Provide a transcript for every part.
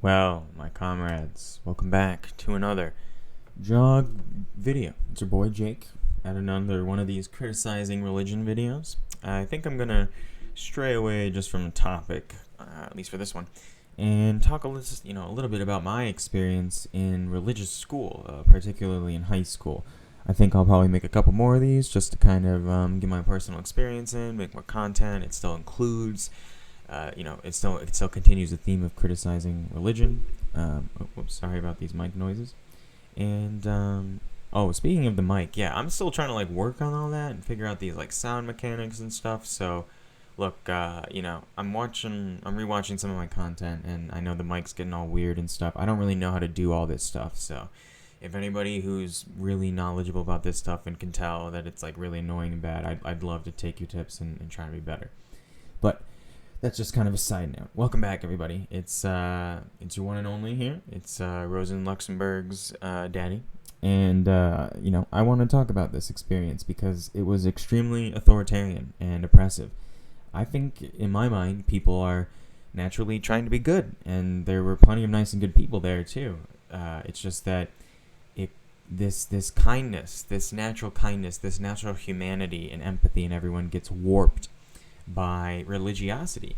Well, my comrades, welcome back to another jog video. It's your boy Jake at another one of these criticizing religion videos. I think I'm gonna stray away just from the topic, at least for this one, and talk a little bit about my experience in religious school, particularly in high school. I think I'll probably make a couple more of these just to kind of get my personal experience in, make more content. It still includes it still continues the theme of criticizing religion. Sorry about these mic noises. And speaking of the mic, yeah, I'm still trying to work on all that and figure out these sound mechanics and stuff. So, look, I'm rewatching some of my content, and I know the mic's getting all weird and stuff. I don't really know how to do all this stuff, so if anybody who's really knowledgeable about this stuff and can tell that it's really annoying and bad, I'd love to take your tips and try to be better. But that's just kind of a side note. Welcome back, everybody. It's your one and only here. It's Rosen Luxemburg's daddy. And, I want to talk about this experience because it was extremely authoritarian and oppressive. I think, in my mind, people are naturally trying to be good. And there were plenty of nice and good people there, too. It's just that this kindness, this natural kindness, this natural humanity and empathy in everyone gets warped by religiosity.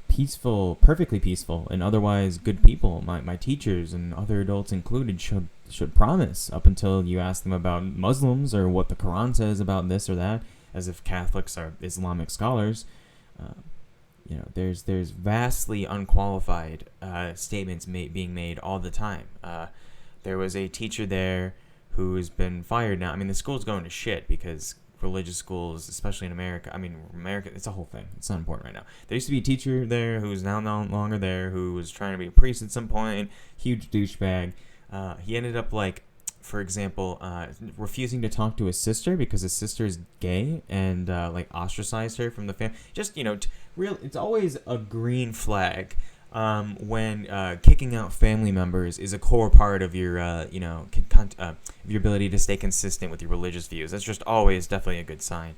Peaceful, perfectly peaceful, and otherwise good people, my teachers and other adults included, should promise, up until you ask them about Muslims or what the Quran says about this or that, as if Catholics are Islamic scholars. There's vastly unqualified statements being made all the time. There was a teacher there who's been fired now. I mean, the school's going to shit because religious schools, especially in America, it's a whole thing. It's not important right now. There used to be a teacher there who's now no longer there, who was trying to be a priest at some point, huge douchebag. He ended up, for example, refusing to talk to his sister because his sister is gay and, ostracized her from the family. Just, it's always a green flag when kicking out family members is a core part of your, your ability to stay consistent with your religious views. That's just always definitely a good sign.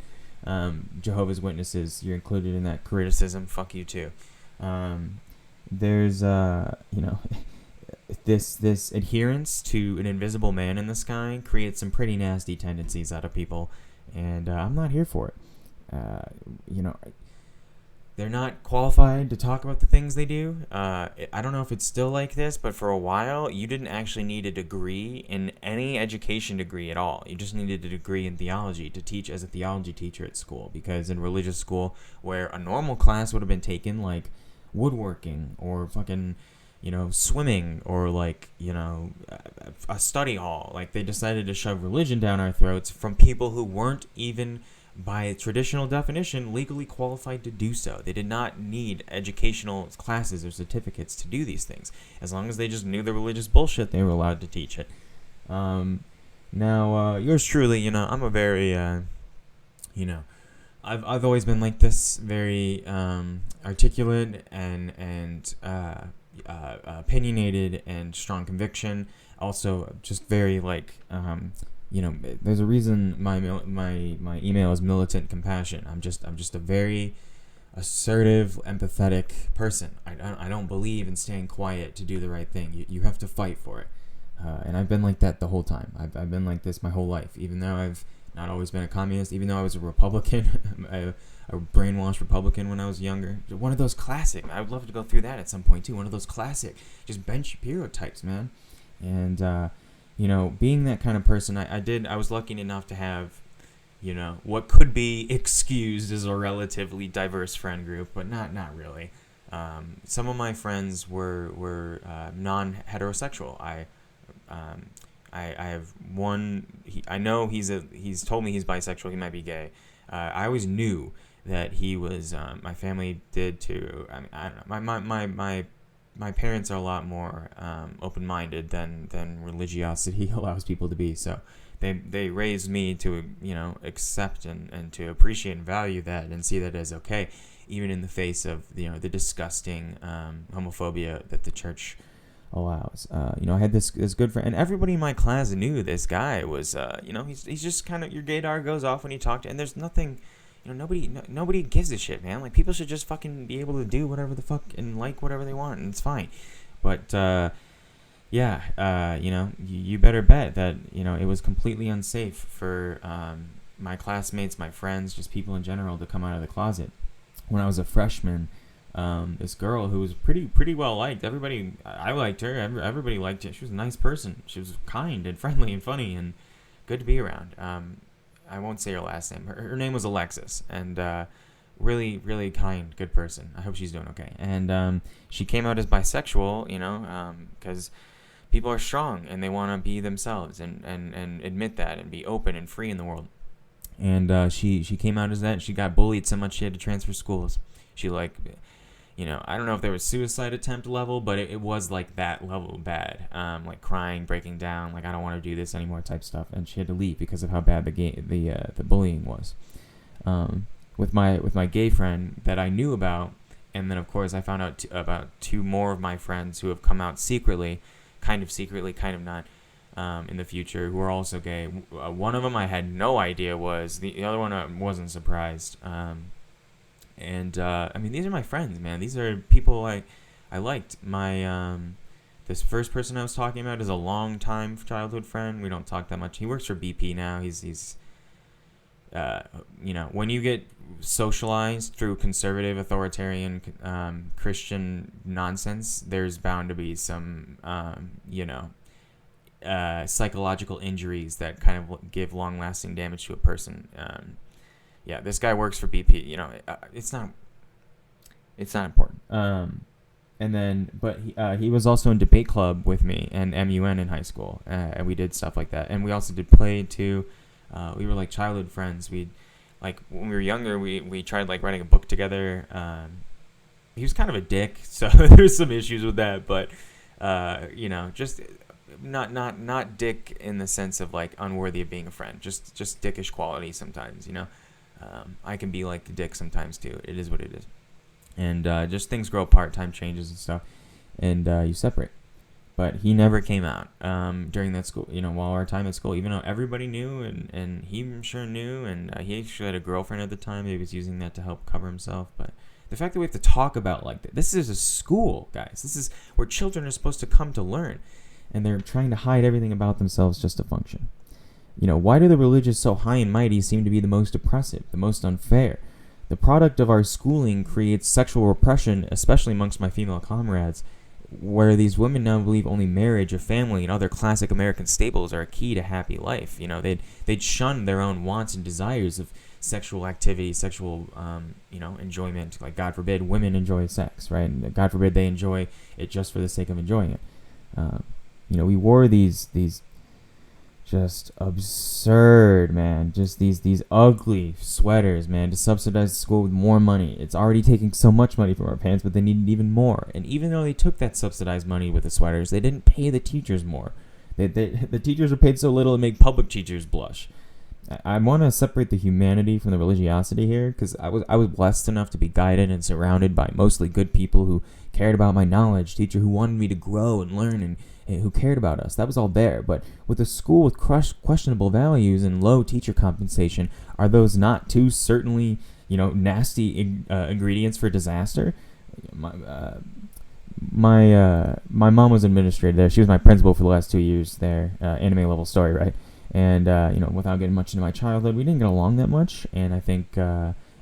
Jehovah's Witnesses, you're included in that criticism. Fuck you too. There's, this adherence to an invisible man in the sky creates some pretty nasty tendencies out of people, and I'm not here for it. They're not qualified to talk about the things they do. I don't know if it's still like this, but for a while, you didn't actually need a degree in any education degree at all. You just needed a degree in theology to teach as a theology teacher at school. Because in religious school, where a normal class would have been taken, like woodworking or fucking, swimming or a study hall, they decided to shove religion down our throats from people who weren't even, by traditional definition, legally qualified to do so. They did not need educational classes or certificates to do these things. As long as they just knew the religious bullshit, they were allowed to teach it. Now, yours truly, I'm a very, I've always been like this, very articulate and opinionated and strong conviction. Also, just very there's a reason my email is militant compassion. I'm just a very assertive, empathetic person. I don't believe in staying quiet to do the right thing. You have to fight for it. And I've been like that the whole time. I've been like this my whole life, even though I've not always been a communist, even though I was a Republican, a brainwashed Republican when I was younger. One of those classic, I would love to go through that at some point too. One of those classic, just Ben Shapiro types, man. And, being that kind of person, I was lucky enough to have, what could be excused as a relatively diverse friend group, but not really. Some of my friends were non-heterosexual. I have one. I know he's told me he's bisexual. He might be gay. I always knew that he was. My family did too. I don't know. My parents are a lot more open-minded than religiosity allows people to be. So they raised me to accept and to appreciate and value that and see that as okay, even in the face of the disgusting homophobia that the church allows. I had this good friend, and everybody in my class knew this guy was. He's just kind of, your gaydar goes off when you talk to, and there's nothing. nobody gives a shit, man. Like, people should just fucking be able to do whatever the fuck and like whatever they want, and it's fine. But you better bet that it was completely unsafe for my classmates, my friends, just people in general to come out of the closet. When I was a freshman, this girl who was pretty well liked. I liked her. Everybody liked her. She was a nice person. She was kind and friendly and funny and good to be around. I won't say her last name. Her name was Alexis, and really, really kind, good person. I hope she's doing okay. And she came out as bisexual, because people are strong and they want to be themselves and admit that and be open and free in the world. And she came out as that. She got bullied so much she had to transfer schools. She I don't know if there was suicide attempt level, but it was like that level bad. Like crying, breaking down, like I don't want to do this anymore type stuff. And she had to leave because of how bad the bullying was. With my gay friend that I knew about, and then of course I found out about two more of my friends who have come out secretly, kind of not. In the future, who are also gay. One of them I had no idea was. The other one I wasn't surprised. These are my friends, man. These are people I liked. This first person I was talking about is a long-time childhood friend. We don't talk that much. He works for BP now. He's when you get socialized through conservative, authoritarian, Christian nonsense, there's bound to be some, psychological injuries that kind of give long-lasting damage to a person. This guy works for BP. It's not important. But he was also in debate club with me and MUN in high school, and we did stuff like that. And we also did play too. We were like childhood friends. When we were younger, we tried like writing a book together. He was kind of a dick, so there's some issues with that. But just not dick in the sense of like unworthy of being a friend. Just dickish quality sometimes. I can be like a dick sometimes too. It is what it is. And just things grow apart, time changes and stuff, and you separate. But he never came out during that school, while our time at school, even though everybody knew and he sure knew, and he actually had a girlfriend at the time. He was using that to help cover himself. But the fact that we have to talk about like this is a school, guys. This is where children are supposed to come to learn, and they're trying to hide everything about themselves just to function. Why do the religious so high and mighty seem to be the most oppressive, the most unfair? The product of our schooling creates sexual repression, especially amongst my female comrades, where these women now believe only marriage, a family, and other classic American staples are a key to happy life. They'd shun their own wants and desires of sexual activity, sexual, enjoyment. Like, God forbid, women enjoy sex, right? And God forbid they enjoy it just for the sake of enjoying it. We wore these just absurd, man. Just these ugly sweaters, man, to subsidize the school with more money. It's already taking so much money from our parents, but they needed even more. And even though they took that subsidized money with the sweaters, they didn't pay the teachers more. The teachers were paid so little it made public teachers blush. I want to separate the humanity from the religiosity here, because I was blessed enough to be guided and surrounded by mostly good people who cared about my knowledge, teacher who wanted me to grow and learn, and who cared about us. That was all there. But with a school with questionable values and low teacher compensation, are those not two certainly nasty ingredients for disaster? My mom was administrator there. She was my principal for the last 2 years there. Anime level story, right? And without getting much into my childhood, we didn't get along that much. And I think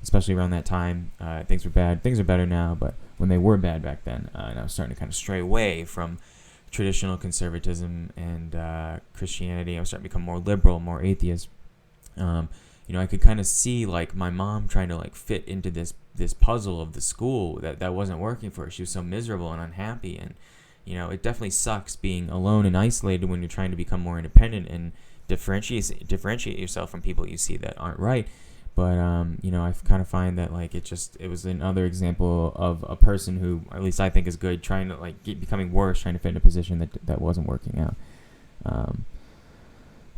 especially around that time, things were bad. Things are better now, but when they were bad back then, and I was starting to kind of stray away from traditional conservatism and Christianity. I was starting to become more liberal, more atheist. I could kind of see like my mom trying to like fit into this puzzle of the school that wasn't working for her. She was so miserable and unhappy, and it definitely sucks being alone and isolated when you're trying to become more independent and differentiate yourself from people you see that aren't right. But I kind of find that like it was another example of a person who, at least I think, is good, trying to like becoming worse, trying to fit in a position that wasn't working out.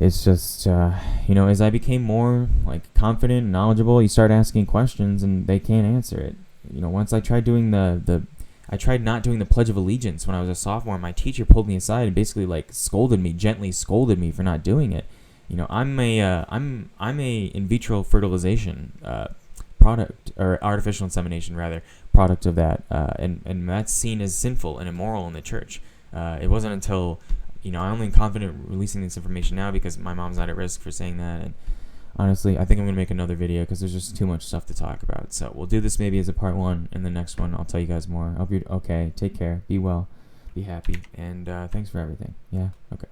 It's just as I became more like confident and knowledgeable, you start asking questions and they can't answer it. Once I tried doing I tried not doing the Pledge of Allegiance when I was a sophomore. My teacher pulled me aside and basically like gently scolded me for not doing it. I'm a in vitro fertilization product, or artificial insemination rather, product of that, and that's seen as sinful and immoral in the church. It wasn't until, I'm only confident releasing this information now because my mom's not at risk for saying that, and honestly, I think I'm going to make another video because there's just too much stuff to talk about. So we'll do this maybe as a part 1, and the next one I'll tell you guys more. I hope you're okay. Take care. Be well. Be happy. And thanks for everything. Yeah? Okay.